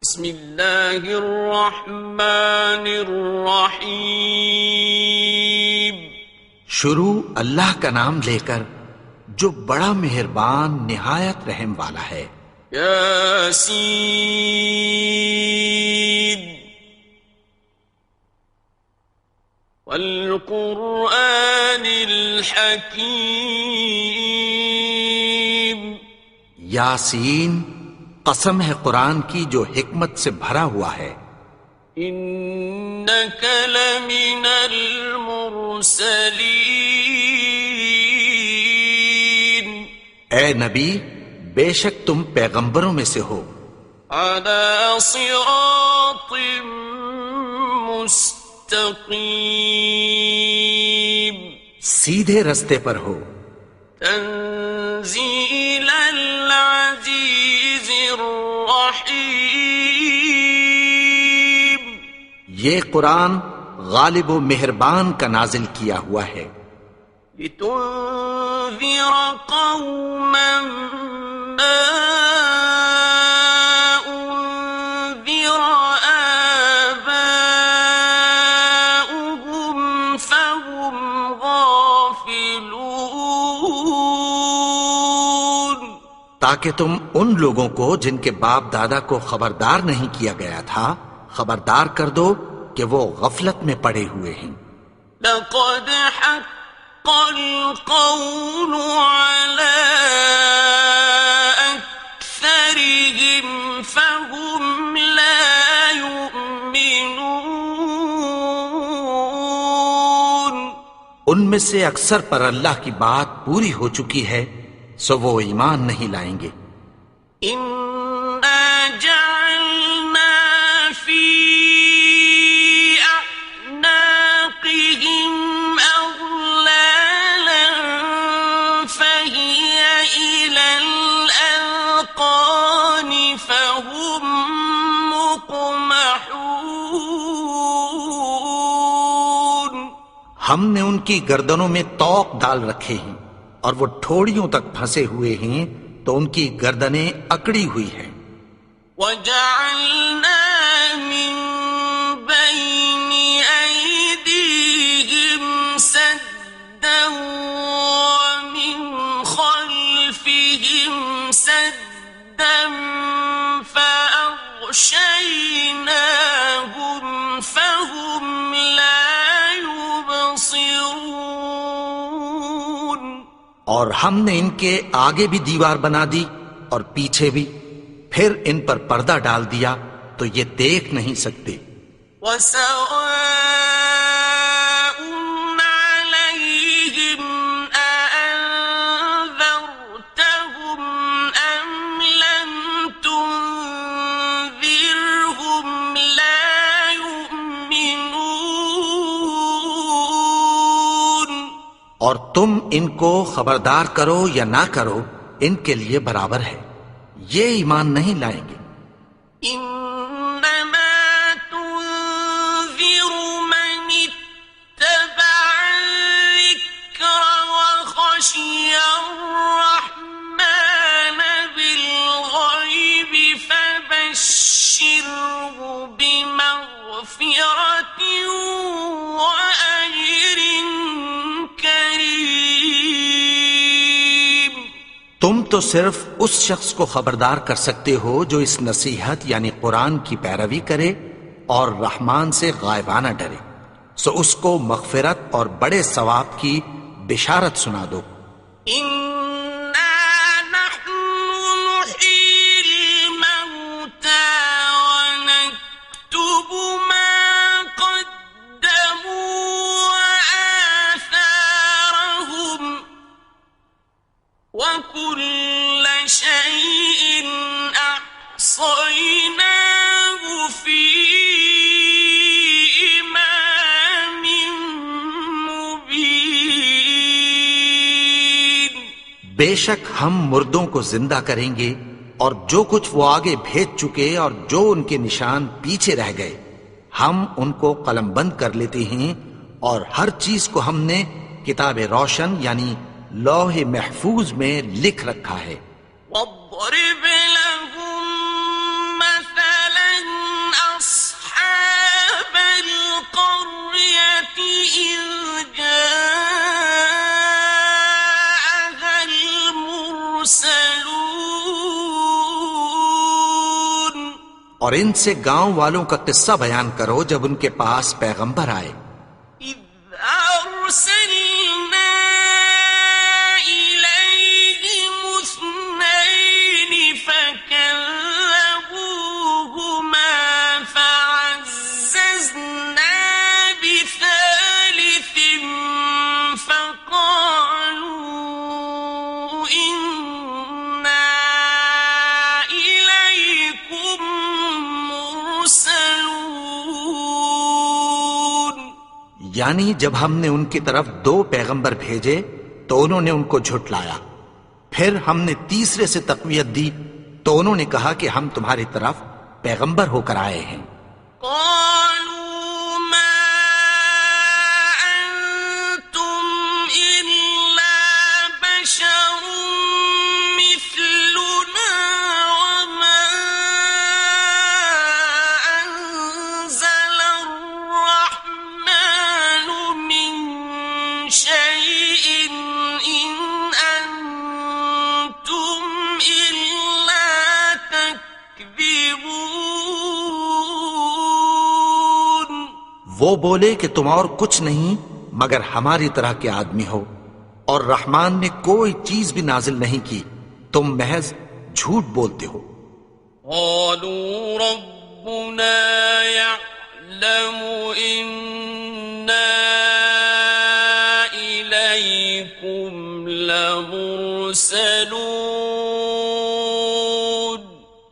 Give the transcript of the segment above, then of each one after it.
بسم اللہ الرحمن الرحیم. شروع اللہ کا نام لے کر جو بڑا مہربان نہایت رحم والا ہے. یاسین والقرآن الحکیم. یاسین، قسم ہے قرآن کی جو حکمت سے بھرا ہوا ہے. انک لمن المرسلین. اے نبی، بے شک تم پیغمبروں میں سے ہو. علی صراط مستقیم. سیدھے رستے پر ہو. تنزیل العزیز الرحیم. یہ قرآن غالب و مہربان کا نازل کیا ہوا ہے. لتنذر قوما ما انذر آباؤهم فهم غافلون. تاکہ تم ان لوگوں کو جن کے باپ دادا کو خبردار نہیں کیا گیا تھا خبردار کر دو کہ وہ غفلت میں پڑے ہوئے ہیں. لقد حق القول على أكثرهم فهم لا يؤمنون. ان میں سے اکثر پر اللہ کی بات پوری ہو چکی ہے سو وہ ایمان نہیں لائیں گے. إنا جعلنا في أعناقهم أغلالا فهي إلى الأذقان فهم مقمحون. ہم نے ان کی گردنوں میں طوق ڈال رکھے ہیں اور وہ ٹھوڑیوں تک پھنسے ہوئے ہیں تو ان کی گردنیں اکڑی ہوئی ہیں. وَجَعَلْنَا مِن بَيْنِ أَيْدِيهِمْ سَدًّا وَمِنْ خَلْفِهِمْ سَدًّا فَأَغْشَيْنَاهُمْ فَهُمْ لَا يُبْصِرُونَ. اور ہم نے ان کے آگے بھی دیوار بنا دی اور پیچھے بھی، پھر ان پر پردہ ڈال دیا تو یہ دیکھ نہیں سکتے. وَسَوَاءٌ عَلَيْهِمْ أَأَنذَرْتَهُمْ أَمْ لَمْ تُنذِرْهُمْ لَا يُؤْمِنُونَ. اور تم ان کو خبردار کرو یا نہ کرو ان کے لیے برابر ہے، یہ ایمان نہیں لائیں گے. إنما تنذر من اتبع الذكر وخشي الرحمن بالغيب فبشره بمغفرة وأجر كريم. تم تو صرف اس شخص کو خبردار کر سکتے ہو جو اس نصیحت یعنی قرآن کی پیروی کرے اور رحمان سے غائبانہ ڈرے، سو اس کو مغفرت اور بڑے ثواب کی بشارت سنا دو. إنا نحن نحيي الموتى ونكتب ما قدموا وآثارهم وكل شيء أحصيناه في إمام مبين. بے شک ہم مردوں کو زندہ کریں گے اور جو کچھ وہ آگے بھیج چکے اور جو ان کے نشان پیچھے رہ گئے ہم ان کو قلم بند کر لیتے ہیں اور ہر چیز کو ہم نے کتاب روشن یعنی لوح محفوظ میں لکھ رکھا ہے. واضرب لهم مثلا اور ان سے گاؤں والوں کا قصہ بیان کرو جب ان کے پاس پیغمبر آئے. إذ أرسلنا إليهم اثنين فكذبوهما فعززنا بثالث فقالوا إنا إليكم مرسلون. یعنی جب ہم نے ان کی طرف 2 پیغمبر بھیجے تو انہوں نے ان کو جھٹلایا. پھر ہم نے تیسرے سے تقویت دی تو انہوں نے کہا کہ ہم تمہاری طرف پیغمبر ہو کر آئے ہیں. قالوا ما أنتم إلا بشر مثلنا وما أنزل الرحمن من شيء إن أنتم إلا تكذبون. وہ بولے کہ تم اور کچھ نہیں مگر ہماری طرح کے آدمی ہو، اور رحمان نے کوئی چیز بھی نازل نہیں کی، تم محض جھوٹ بولتے ہو. قالوا ربنا يعلم إنا إليكم لمرسلون.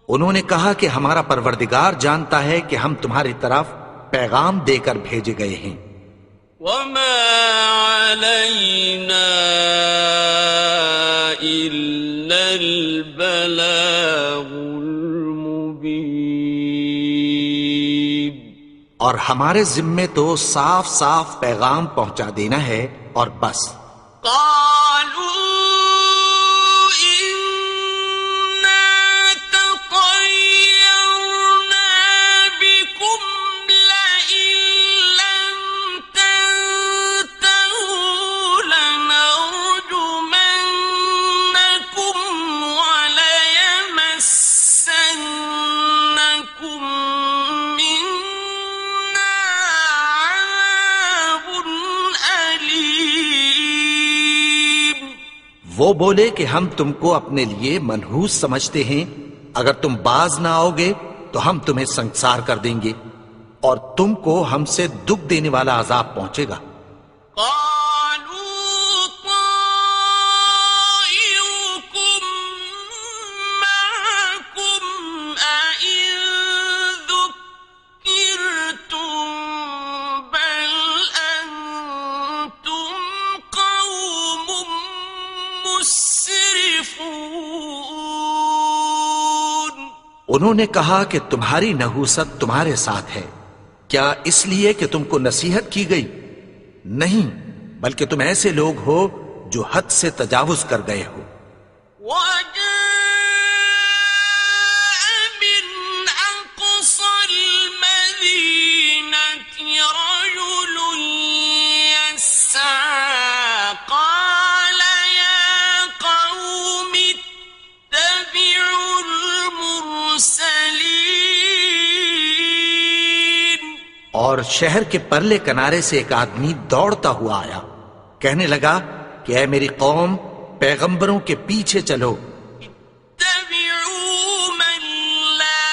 انہوں نے کہا کہ ہمارا پروردگار جانتا ہے کہ ہم تمہاری طرف پیغام دے کر بھیجے گئے ہیں. وما علينا إلا البلاغ المبين. اور ہمارے ذمے تو صاف صاف پیغام پہنچا دینا ہے اور بس. قالوا إنا تطيرنا بكم لئن لم تنتهوا لنرجمنكم وليمسنكم منا عذاب أليم. وہ بولے کہ ہم تم کو اپنے لیے منحوس سمجھتے ہیں، اگر تم باز نہ آؤ گے تو ہم تمہیں سنسار کر دیں گے اور تم کو ہم سے دکھ دینے والا عذاب پہنچے گا. قالوا طائركم معكم أئن ذكرتم بل أنتم قوم مسرفون. انہوں نے کہا کہ تمہاری نحوست تمہارے ساتھ ہے، کیا اس لیے کہ تم کو نصیحت کی گئی؟ نہیں، بلکہ تم ایسے لوگ ہو جو حد سے تجاوز کر گئے ہو. وجاء من أقصى المدينة رجل يسعى قال يا قوم اتبعوا المرسلين. اور شہر کے پرلے کنارے سے ایک آدمی دوڑتا ہوا آیا، کہنے لگا کہ اے میری قوم، پیغمبروں کے پیچھے چلو. اتبعوا من لا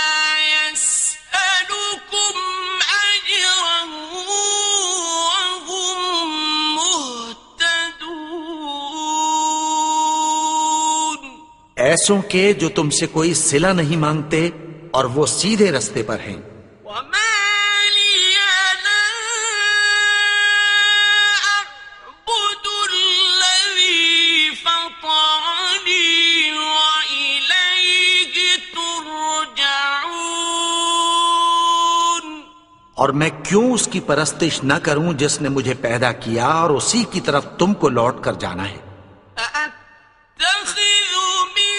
يسألكم أجرا وهم مهتدون. ایسوں کے جو تم سے کوئی صلہ نہیں مانگتے اور وہ سیدھے رستے پر ہیں. وما لي لا أعبد الذي فطرني وإليه ترجعون. اور میں کیوں اس کی پرستش نہ کروں جس نے مجھے پیدا کیا اور اسی کی طرف تم کو لوٹ کر جانا ہے. أأتخذ من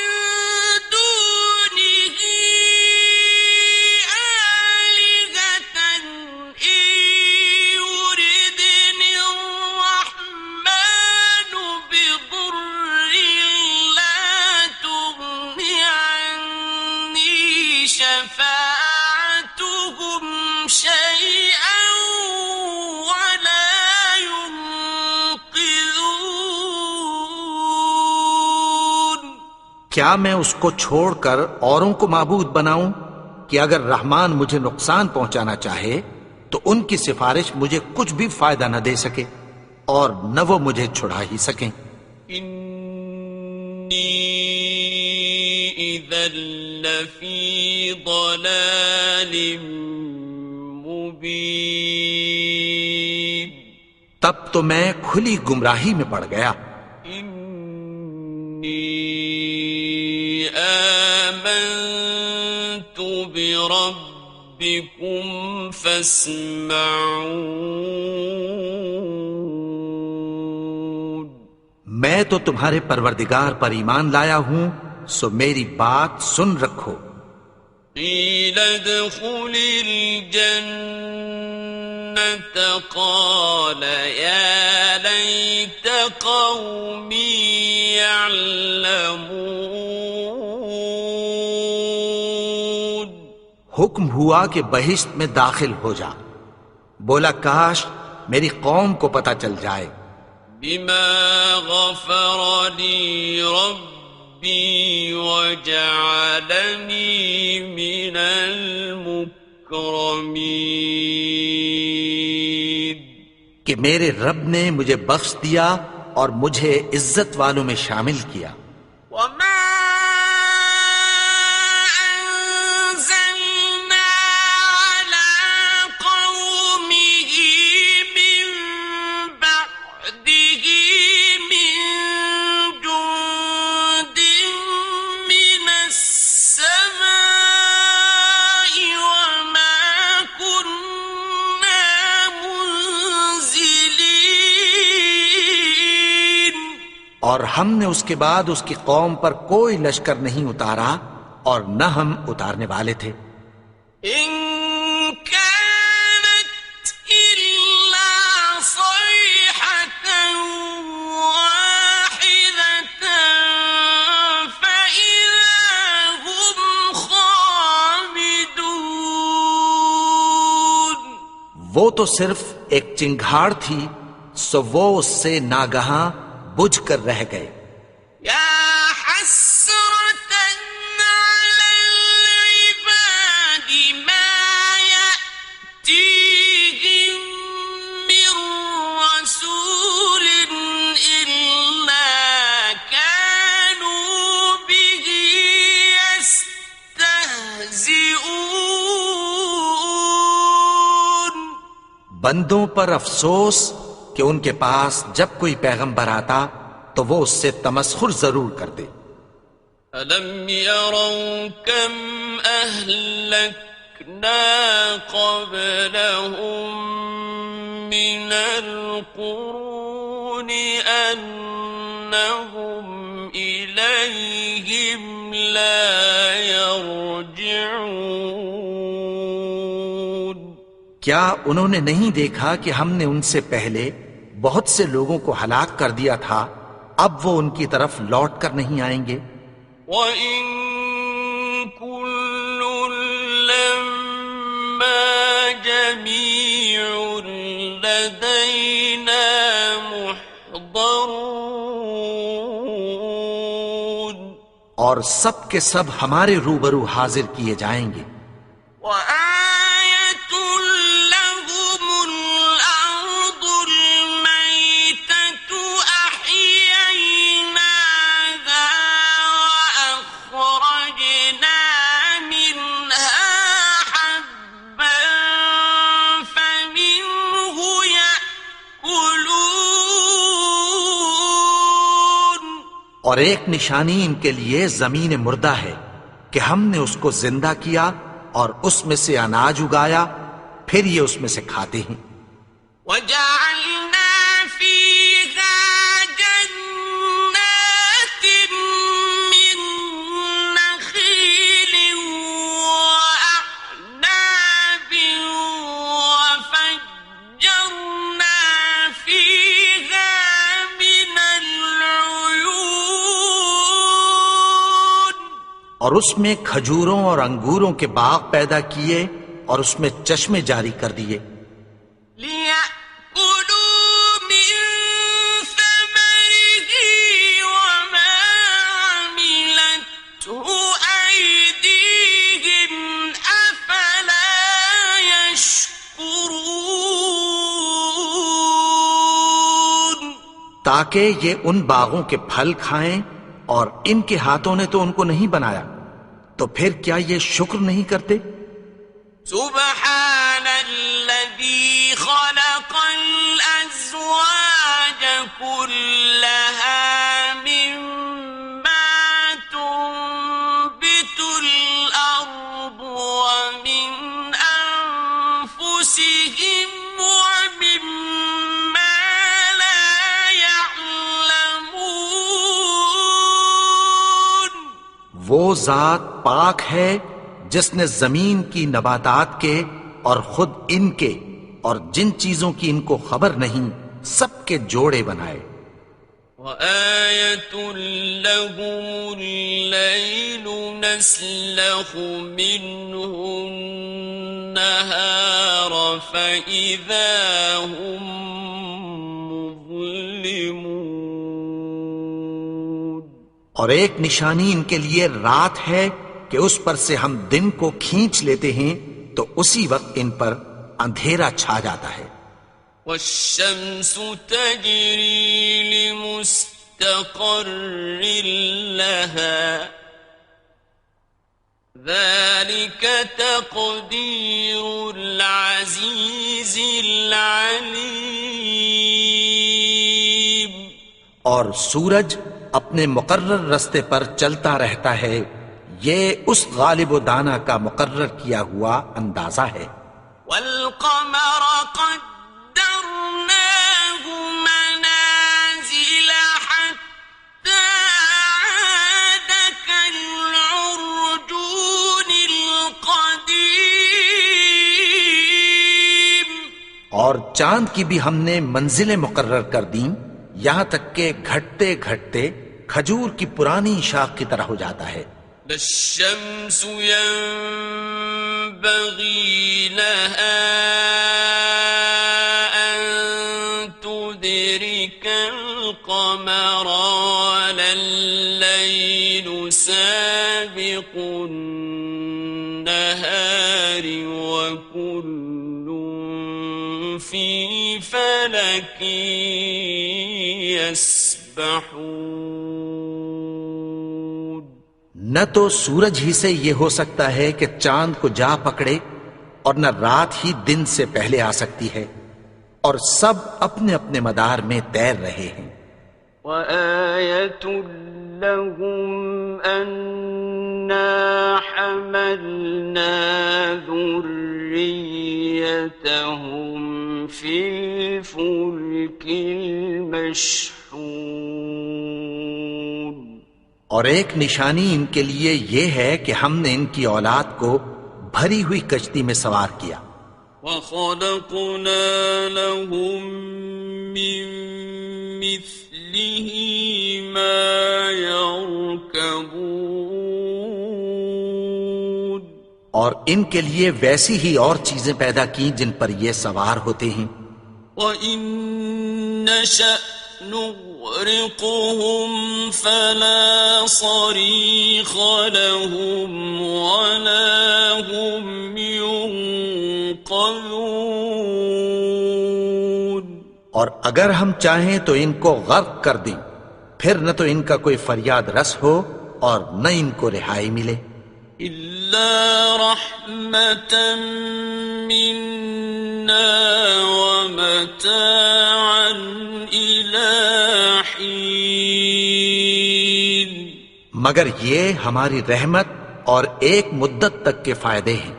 دونه آلهة إن يردني الرحمن بضر لا تغن عني شفاعتهم کیا میں اس کو چھوڑ کر اوروں کو معبود بناؤں کہ اگر رحمان مجھے نقصان پہنچانا چاہے تو ان کی سفارش مجھے کچھ بھی فائدہ نہ دے سکے اور نہ وہ مجھے چھڑا ہی سکیں۔ انی اذا لفی ضلال مبین، تب تو میں کھلی گمراہی میں پڑ گیا۔ انی آمنت بربکم فاسمعون، میں تو تمہارے پروردگار پر ایمان لایا ہوں، سو میری بات سن رکھو۔ قیل ادخل الجنة قال یا لیت قومی یعلمون، حکم ہوا کہ بہشت میں داخل ہو جا، بولا کاش میری قوم کو پتہ چل جائے۔ بما غفر لی ربی وجعلنی من المکرمین، کہ میرے رب نے مجھے بخش دیا اور مجھے عزت والوں میں شامل کیا۔ وما أنزلنا على قومه من بعده من جند من السماء وما كنا منزلين، اور ہم نے اس کے بعد اس کی قوم پر کوئی لشکر نہیں اتارا اور نہ ہم اتارنے والے تھے۔ إن كانت إلا صيحة واحدة فإذا هم خامدون، وہ تو صرف ایک چنگھاڑ تھی، سو وہ اس سے ناگہاں بجھ کر رہ گئے۔ يا حسرة على العباد ما يأتيهم من رسول إلا كانوا به يستهزئون، بندوں پر افسوس کہ ان کے پاس جب کوئی پیغمبر آتا تو وہ اس سے تمسخر ضرور کرتے۔ أَلَمْ يَرَوْا كَمْ أَهْلَكْنَا قَبْلَهُمْ مِنَ الْقُرُونِ أَنَّهُمْ إِلَيْهِمْ لَا يَرْجِعُونَ، کیا انہوں نے نہیں دیکھا کہ ہم نے ان سے پہلے بہت سے لوگوں کو ہلاک کر دیا تھا، اب وہ ان کی طرف لوٹ کر نہیں آئیں گے۔ وَإِن كُلٌّ لَّمَّا جَمِيعٌ لَّدَيْنَا مُحْضَرُونَ، اور سب کے سب ہمارے روبرو حاضر کیے جائیں گے۔ وَآيَةٌ لَّهُمُ الْأَرْضُ الْمَيْتَةُ أَحْيَيْنَاهَا وَأَخْرَجْنَا مِنْهَا حَبًّا فَمِنْهُ يَأْكُلُونَ، اور ایک نشانی ان کے لیے زمین مردہ ہے کہ ہم نے اس کو زندہ کیا اور اس میں سے اناج اگایا، پھر یہ اس میں سے کھاتے ہیں۔ وَجَعَلْنَا فِيهَا جَنَّاتٍ مِّن نَّخِيلٍ وَأَعْنَابٍ وَفَجَّرْنَا فِيهَا مِنَ الْعُيُونِ، اور اس میں کھجوروں اور انگوروں کے باغ پیدا کیے اور اس میں چشمے جاری کر دیے۔ لِيَأْكُلُوا مِن ثَمَرِهِ وَمَا عَمِلَتْهُ تاکہ یہ ان باغوں کے پھل کھائیں، اور ان کے ہاتھوں نے تو ان کو نہیں بنایا، تو پھر کیا یہ شکر نہیں کرتے؟ سبحان الذي خلق الأزواج كلها مما تنبت الأرض ومن أنفسهم ومما لا يعلمون. وہ ذات پاک ہے جس نے زمین کی نباتات کے اور خود ان کے اور جن چیزوں کی ان کو خبر نہیں سب کے جوڑے بنائے. وَآيَةٌ لَهُمُ اللَّيْلُ نَسْلَخُ مِنْهُ النَّهَارَ فَإِذَا هُمْ مُظْلِمُونَ. اور ایک نشانی ان کے لیے رات ہے کہ اس پر سے ہم دن کو کھینچ لیتے ہیں تو اسی وقت ان پر اندھیرا چھا جاتا ہے. وَالشَّمْسُ تَجْرِي لِمُسْتَقَرٍّ لَهَا ذَلِكَ تَقْدِيرُ الْعَزِيزِ الْعَلِيمِ. اور سورج اپنے مقرر رستے پر چلتا رہتا ہے، یہ اس غالب و دانا کا مقرر کیا ہوا اندازہ ہے. وَالْقَمَرَ قَدَّرْنَاهُ مَنَازِلَ حَتَّى عَادَ كَالْعُرْجُونِ الْقَدِيمِ. اور چاند کی بھی ہم نے منزلیں مقرر کر دیں، یہاں تک کہ گھٹتے گھٹتے کھجور کی پرانی شاخ کی طرح ہو جاتا ہے. لا الشمس ينبغي لها أن تدرك القمر ولا الليل سابق النهار وكل في فلك يسبحون. نہ تو سورج ہی سے یہ ہو سکتا ہے کہ چاند کو جا پکڑے، اور نہ رات ہی دن سے پہلے آ سکتی ہے، اور سب اپنے اپنے مدار میں تیر رہے ہیں. وَآيَةٌ لَهُمْ أَنَّا حَمَلْنَا ذُرِّيَّتَهُمْ فِي الْفُلْكِ الْمَشْحُونِ. اور ایک نشانی ان کے لیے یہ ہے کہ ہم نے ان کی اولاد کو بھری ہوئی کشتی میں سوار کیا. وَخَلَقْنَا لَهُم مِّن مِّثْلِهِ مَا يَرْكَبُونَ. اور ان کے لیے ویسی ہی اور چیزیں پیدا کی جن پر یہ سوار ہوتے ہیں. وَإِن نَّشَأْ نُغْرِقْهُمْ فَلَا صَرِيخَ لَهُمْ وَلَا هُمْ يُنقَذُونَ. اور اگر ہم چاہیں تو ان کو غرق کر دیں، پھر نہ تو ان کا کوئی فریاد رس ہو اور نہ ان کو رہائی ملے. إِلَّا رَحْمَةً مِّنَّا وَمَتَاعًا إِلَىٰ حِينٍ. مگر یہ ہماری رحمت اور ایک مدت تک کے فائدے ہیں.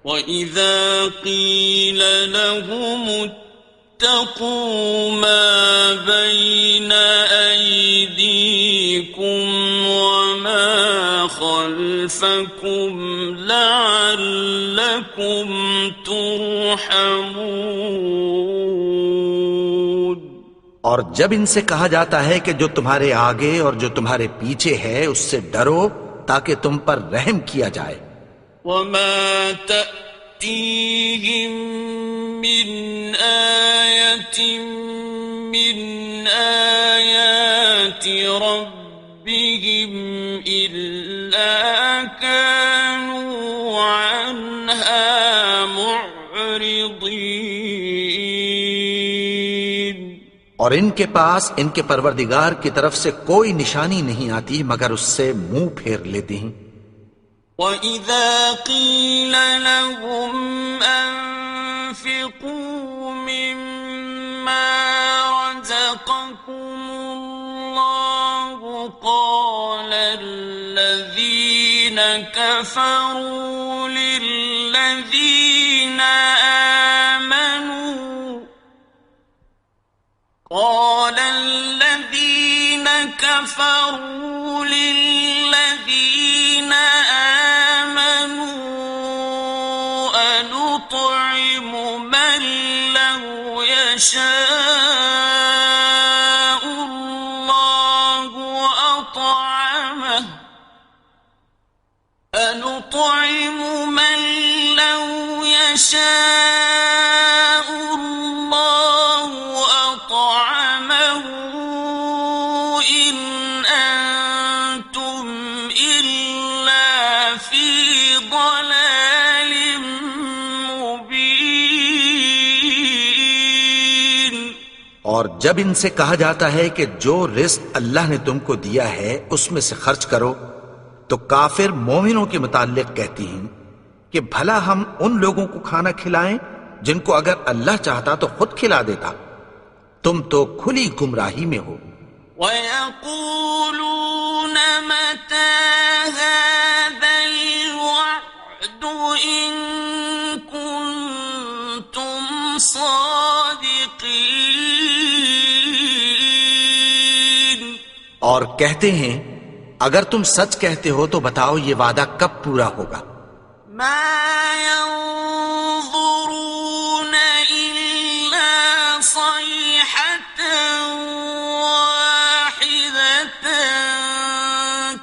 وَإِذَا قِيلَ لَهُمُ اتَّقُوا مَا بَيْنَ أَيْدِيكُمْ وَمَا خَلْفَكُمْ لَعَلَّكُمْ تُرْحَمُونَ. اور جب ان سے کہا جاتا ہے کہ جو تمہارے آگے اور جو تمہارے پیچھے ہے اس سے ڈرو تاکہ تم پر رحم کیا جائے. وَمَا تَأْتِيهِم مِّنْ آيَةٍ مِّنْ آيَاتِ رَبِّهِمْ إِلَّا كَانُوا عَنْهَا مُعْرِضِينَ. اور ان کے پاس ان کے پروردگار کی طرف سے کوئی نشانی نہیں آتی مگر اس سے منہ پھیر لیتے ہیں۔ وَإِذَا قِيلَ لَهُمْ أَنفِقُوا مِمَّا رَزَقَكُمُ اللَّهُ قَالَ الَّذِينَ كَفَرُوا لِلَّذِينَ آمَنُوا أَنُطْعِمُ مَن لَّوْ يَشَاءُ اللَّهُ أَطْعَمَهُ إِنْ أَنْتُمْ إِلَّا فِي ضَلَالٍ مُبِينٍ۔ اور جب ان سے کہا جاتا ہے کہ جو رزق اللہ نے تم کو دیا ہے اس میں سے خرچ کرو، تو کافر مومنوں کے متعلق کہتی ہیں کہ بھلا ہم ان لوگوں کو کھانا کھلائیں جن کو اگر اللہ چاہتا تو خود کھلا دیتا، تم تو کھلی گمراہی میں ہو۔ وَيَقُولُونَ مَتَى هَذَا الْوَعْدُ إِن كُنتُمْ صَادِقِينَ۔ اور کہتے ہیں اگر تم سچ کہتے ہو تو بتاؤ یہ وعدہ کب پورا ہوگا؟ مَا يَنظُرُونَ إِلَّا صَيْحَةً وَاحِدَةً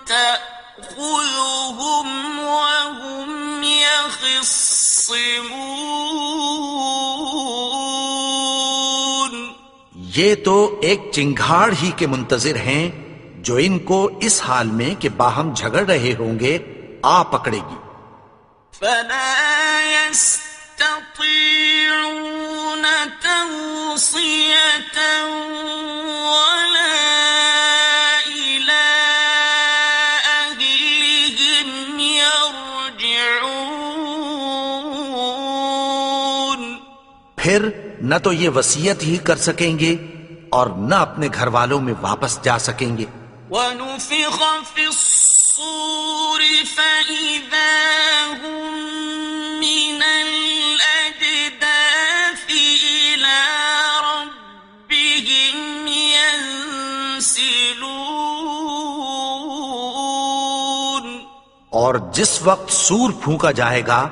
تَأْخُذُهُمْ وَهُمْ يَخِصِّمُونَ۔ یہ تو ایک چنگھاڑ ہی کے منتظر ہیں جو ان کو اس حال میں کہ باہم جھگڑ رہے ہوں گے آ پکڑے گی۔ فَلَا يَسْتَطِيعُونَ تَوْصِيَةً وَلَا إِلَىٰ أَهْلِهِمْ يَرْجِعُونَ۔ پھر نہ تو یہ وصیت ہی کر سکیں گے اور نہ اپنے گھر والوں میں واپس جا سکیں گے۔ وَنُفِخَ فِي الصُّورِ فَإِذَا هُم مِّنَ الْأَجْدَاثِ إِلَىٰ رَبِّهِمْ يَنسِلُونَ۔ اور جس وقت سور پھونکا جائے گا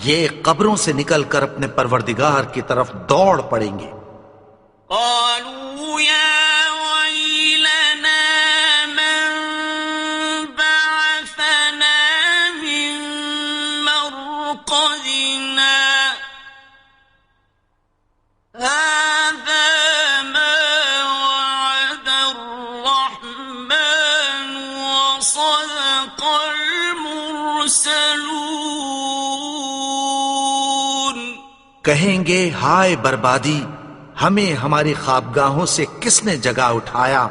یہ قبروں سے نکل کر اپنے پروردگار کی طرف دوڑ پڑیں گے۔ قالوا يا ويلنا من بعثنا من مرقدنا هذا ما وعد الرحمن وصدق المرسلون۔ کہیں گے ہائے بربادی، ہمیں ہماری خوابگاہوں سے کس نے جگا اٹھایا؟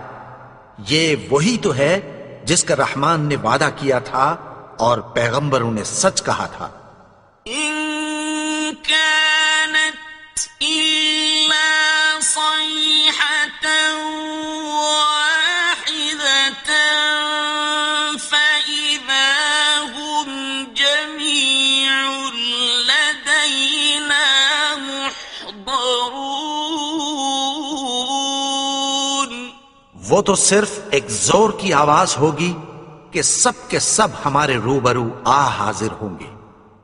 یہ وہی تو ہے جس کا رحمان نے وعدہ کیا تھا اور پیغمبروں نے سچ کہا تھا۔ إن كانت إلا صيحة واحدة فإذا هم جميع لدينا محضرون۔ وہ تو صرف ایک زور کی آواز ہوگی کہ سب کے سب ہمارے روبرو آ حاضر ہوں گے۔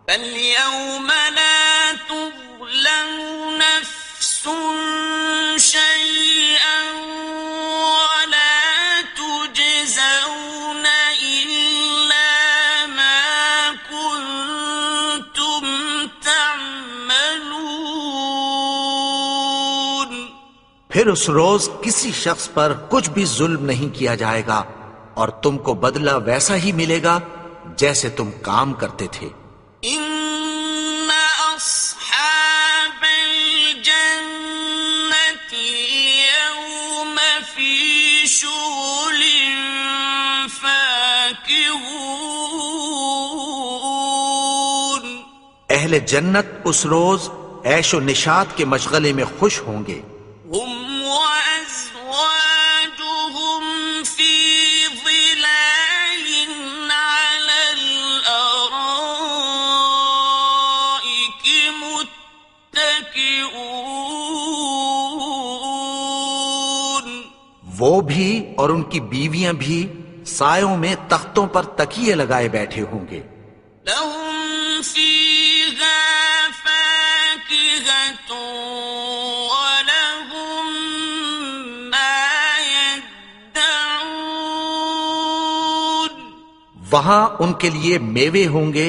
فَالْيَوْمَ لَا تُظْلَمُ نَفْسٌ شَيْئًا وَلَا تُجْزَوْنَ إِلَّا مَا كُنتُمْ تَعْمَلُونَ۔ پھر اس روز کسی شخص پر کچھ بھی ظلم نہیں کیا جائے گا اور تم کو بدلہ ویسا ہی ملے گا جیسے تم کام کرتے تھے۔ إِنَّ أَصْحَابَ الْجَنَّةِ الْيَوْمَ فاكهون اہل جنت اس روز عیش و نشاط کے مشغلے میں خوش ہوں گے. هم وأزواجهم في ظلال على الأرائك متكئون وہ بھی اور ان کی بیویاں بھی سایوں میں تختوں پر تکیے لگائے بیٹھے ہوں گے. لهم فيها فاكهة ولهم ما يدعون وہاں ان کے لیے میوے ہوں گے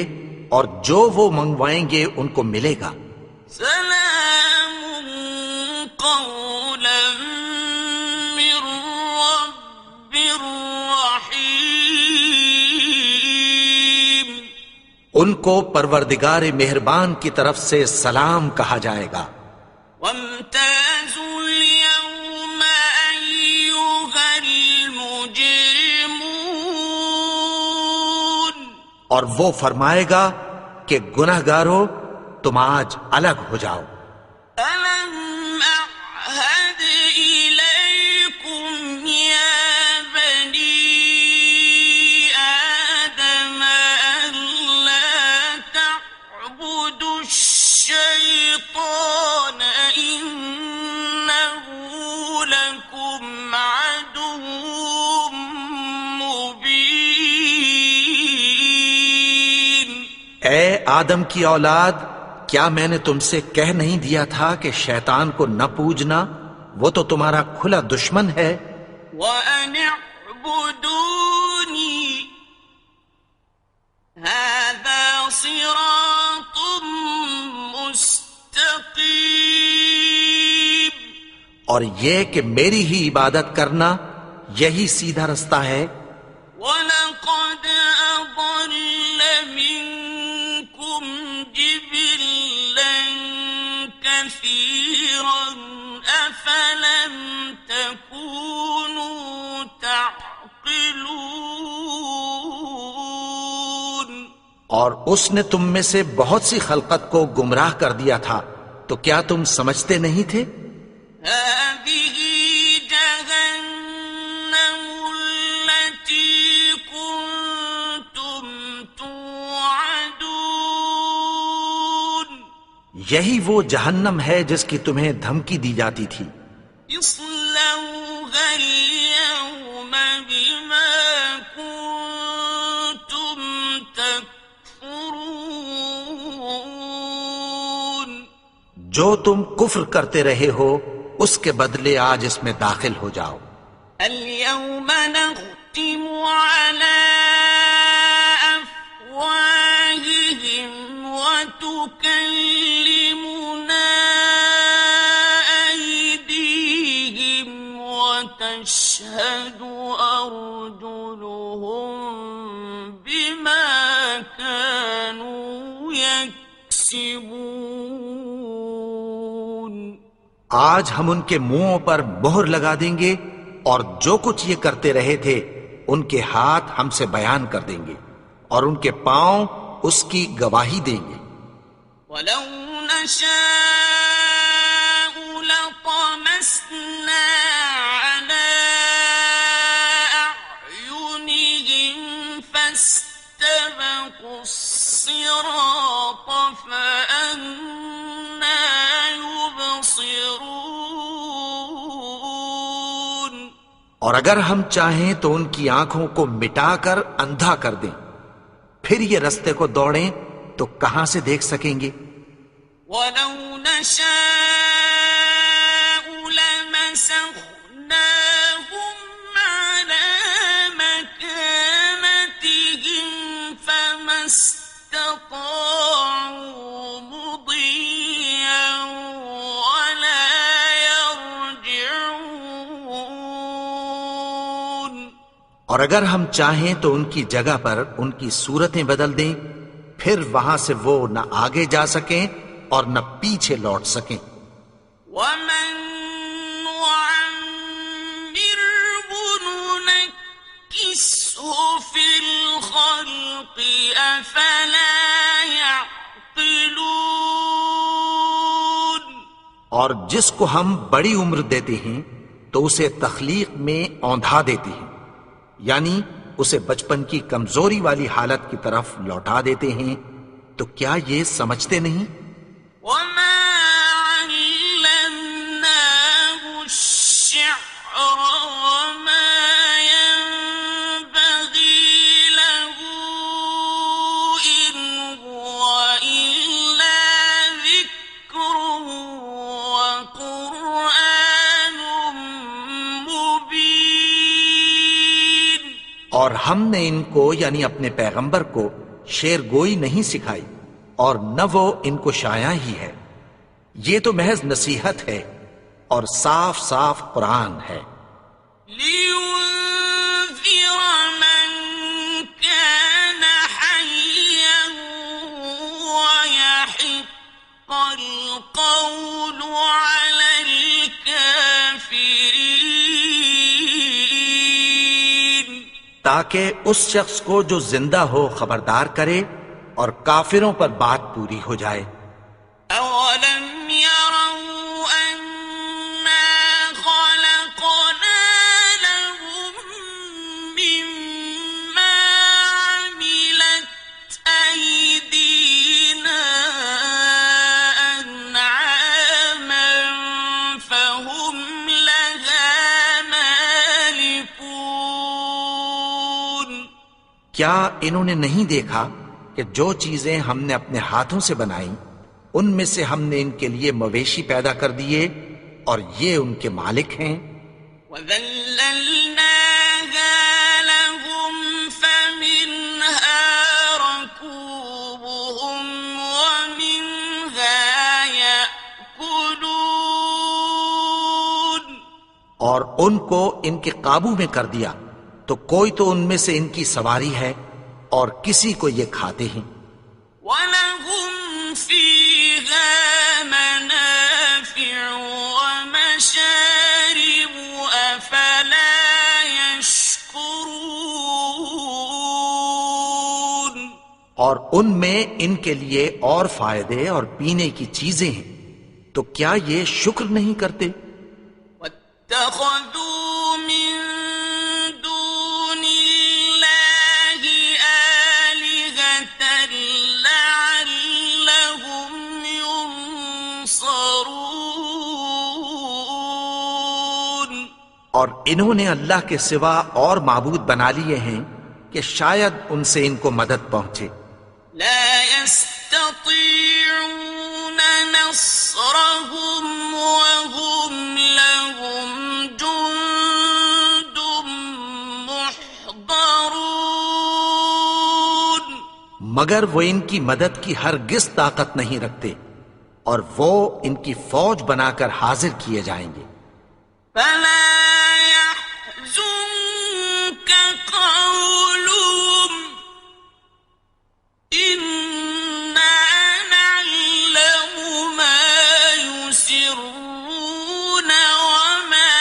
اور جو وہ منگوائیں گے ان کو ملے گا. سلام قولا من رب رحيم ان کو پروردگار مہربان کی طرف سے سلام کہا جائے گا. وامتازوا اليوم أيها المجرمون اور وہ فرمائے گا کہ گنہگارو تم آج الگ ہو جاؤ. ألم أعهد إليكم يا بني آدم ألا تعبدوا الشيطان إنه لكم عدو مبين اے آدم کی اولاد، کیا میں نے تم سے کہہ نہیں دیا تھا کہ شیطان کو نہ پوجنا؟ وہ تو تمہارا کھلا دشمن ہے. وَأَنِ اعْبُدُونِي هَذَا صِرَاطٌ مُسْتَقِيمٌ اور یہ کہ میری ہی عبادت کرنا یہی سیدھا رستہ ہے. وَلَقَدْ أَضَلَّ مِنكُمْ جِبِلًّا كَثِيرًا أَفَلَمْ تَكُونُوا تَعْقِلُونَ اور اس نے تم میں سے بہت سی خلقت کو گمراہ کر دیا تھا، تو کیا تم سمجھتے نہیں تھے؟ هذه جهنم التي كنتم توعدون یہی وہ جہنم ہے جس کی تمہیں دھمکی دی جاتی تھی. اصلوها اليوم بما كنتم تكفرون جو تم کفر کرتے رہے ہو اس کے بدلے آج اس میں داخل ہو جاؤ. اليوم نختم على أفواههم وتكلمنا أيديهم وتشهد أرجلهم بما كانوا يكسبون آج ہم ان کے منہوں پر مہر لگا دیں گے اور جو کچھ یہ کرتے رہے تھے ان کے ہاتھ ہم سے بیان کر دیں گے اور ان کے پاؤں اس کی گواہی دیں گے. ولو نشاء لطمسنا على أعينهم فاستبقوا الصراط فأنى يبصرون اور اگر ہم چاہیں تو ان کی آنکھوں کو مٹا کر اندھا کر دیں، پھر یہ رستے کو دوڑیں تو کہاں سے دیکھ سکیں گے؟ ولو نشاء لمسخناهم على مكانتهم فما استطاعوا مضيا ولا يرجعون اور اگر ہم چاہیں تو ان کی جگہ پر ان کی صورتیں بدل دیں، پھر وہاں سے وہ نہ آگے جا سکیں اور نہ پیچھے لوٹ سکیں. ومن نعمره ننكسه في الخلق أفلا يعقلون اور جس کو ہم بڑی عمر دیتے ہیں تو اسے تخلیق میں اوندھا دیتے ہیں، یعنی اسے بچپن کی کمزوری والی حالت کی طرف لوٹا دیتے ہیں، تو کیا یہ سمجھتے نہیں؟ وما علمناه الشعر وما ينبغي له إن هو إلا ذكر وقرآن مبين اور ہم نے ان کو یعنی اپنے پیغمبر کو شعر گوئی نہیں سکھائی، اور نہ وہ ان کو شایع ہی ہے، یہ تو محض نصیحت ہے اور صاف صاف قرآن ہے، لينذر من كان حيا ويحق القول على الكافرين تاکہ اس شخص کو جو زندہ ہو خبردار کرے اور کافروں پر بات پوری ہو جائے۔ أولم يروا أنا خلقنا لهم مما عملت أيدينا أنعاما فهم لها مالكون کیا انہوں نے نہیں دیکھا کہ جو چیزیں ہم نے اپنے ہاتھوں سے بنائیں ان میں سے ہم نے ان کے لیے مویشی پیدا کر دیے اور یہ ان کے مالک ہیں؟ وَذَلَّلْنَاهَا لَهُمْ فَمِنْهَا رَكُوبُهُمْ وَمِنْهَا يَأْكُلُونَ اور ان کو ان کے قابو میں کر دیا، تو کوئی تو ان میں سے ان کی سواری ہے اور کسی کو یہ کھاتے ہیں۔ وَلَهُمْ فِيهَا مَنَافِعُ وَمَشَارِبُ أَفَلَا يَشْكُرُونَ اور ان میں ان کے لیے اور فائدے اور پینے کی چیزیں ہیں، تو کیا یہ شکر نہیں کرتے؟ وَاتَّخَذُوا مِن دُونِ اللَّهِ آلِهَةً لَعَلَّهُمْ يُنصَرُونَ اور انہوں نے اللہ کے سوا اور معبود بنا لیے ہیں کہ شاید ان سے ان کو مدد پہنچے۔ لا يستطيعون نصرهم وهم لهم جند محضرون مگر وہ ان کی مدد کی ہرگز طاقت نہیں رکھتے، اور وہ ان کی فوج بنا کر حاضر کیے جائیں گے۔ فلا يحزنك قولهم إنا نعلم ما يسرون وما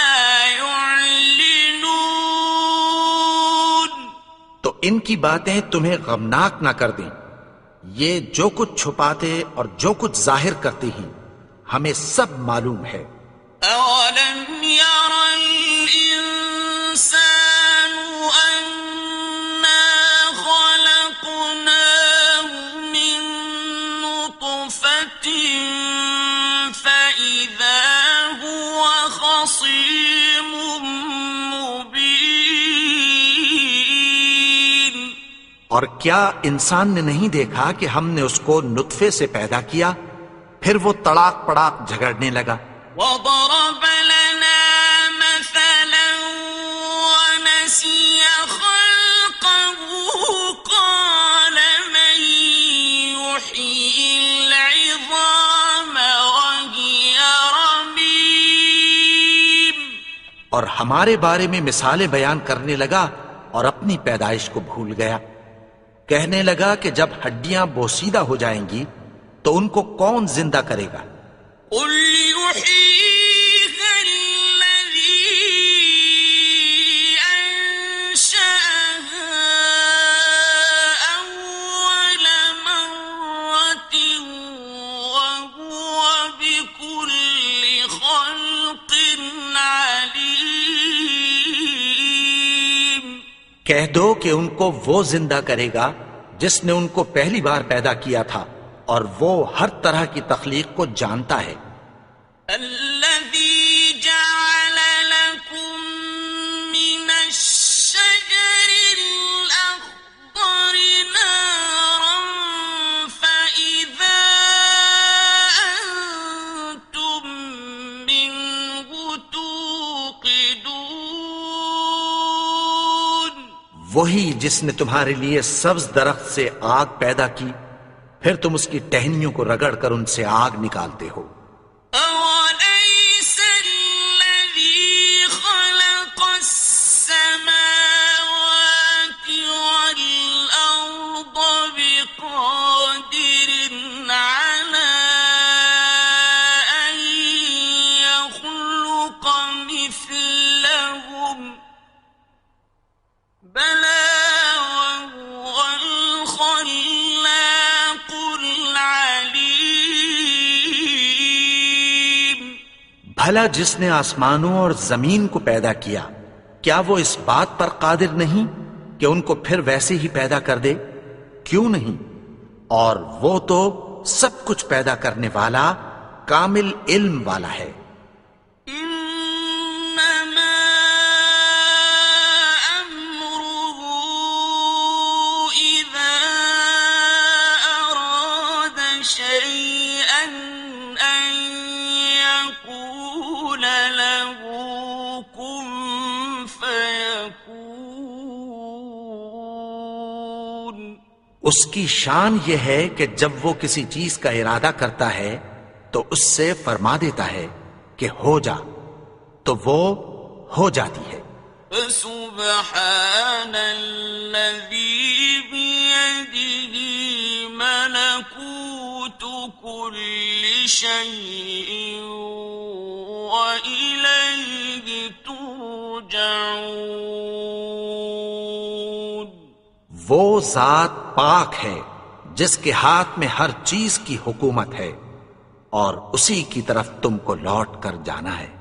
يعلنون تو ان کی باتیں تمہیں غمناک نہ کر دیں، یہ جو کچھ چھپاتے اور جو کچھ ظاہر کرتے ہیں ہمیں سب معلوم ہے۔ أولم ير الإنسان أنا خلقناه من نطفة فإذا هو خصيم مبين اور کیا انسان نے نہیں دیکھا کہ ہم نے اس کو نطفے سے پیدا کیا، پھر وہ تڑاک پڑاک جھگڑنے لگا۔ وضرب لنا مثلا ونسي خلقه قال من يحيي العظام وهي رميم اور ہمارے بارے میں مثالیں بیان کرنے لگا اور اپنی پیدائش کو بھول گیا۔ کہنے لگا کہ جب ہڈیاں بوسیدہ ہو جائیں گی تو ان کو کون زندہ کرے گا؟ قل يحييها الذي أنشأها کہہ دو کہ ان کو وہ زندہ کرے گا جس نے ان کو پہلی بار پیدا کیا تھا، اور وہ ہر طرح کی تخلیق کو جانتا ہے۔ الذي جعل لكم من الشجر الأخضر نارا فإذا أنتم منه توقدون، وہی جس نے تمہارے لیے سبز درخت سے آگ پیدا کی، پھر تم اس کی ٹہنیوں کو رگڑ کر ان سے آگ نکالتے ہو۔ أوليس الذي خلق السماوات والأرض بقادر على أن يخلق مثلهم بلى وهو الخلاق العليم۔ بھلا جس نے آسمانوں اور زمین کو پیدا کیا، کیا وہ اس بات پر قادر نہیں کہ ان کو پھر ویسے ہی پیدا کر دے؟ کیوں نہیں؟ اور وہ تو سب کچھ پیدا کرنے والا، کامل علم والا ہے۔ إنما أمره إذا أراد شيئا أن يقول له كن فيكون۔ اس کی شان یہ ہے کہ جب وہ کسی چیز کا ارادہ کرتا ہے تو اس سے فرما دیتا ہے کہ ہو جا، تو وہ ہو جاتی ہے۔ فسبحان الذي بيده ملكوت كل شيء وإليه ترجعون۔ وہ ذات پاک ہے جس کے ہاتھ میں ہر چیز کی حکومت ہے، اور اسی کی طرف تم کو لوٹ کر جانا ہے۔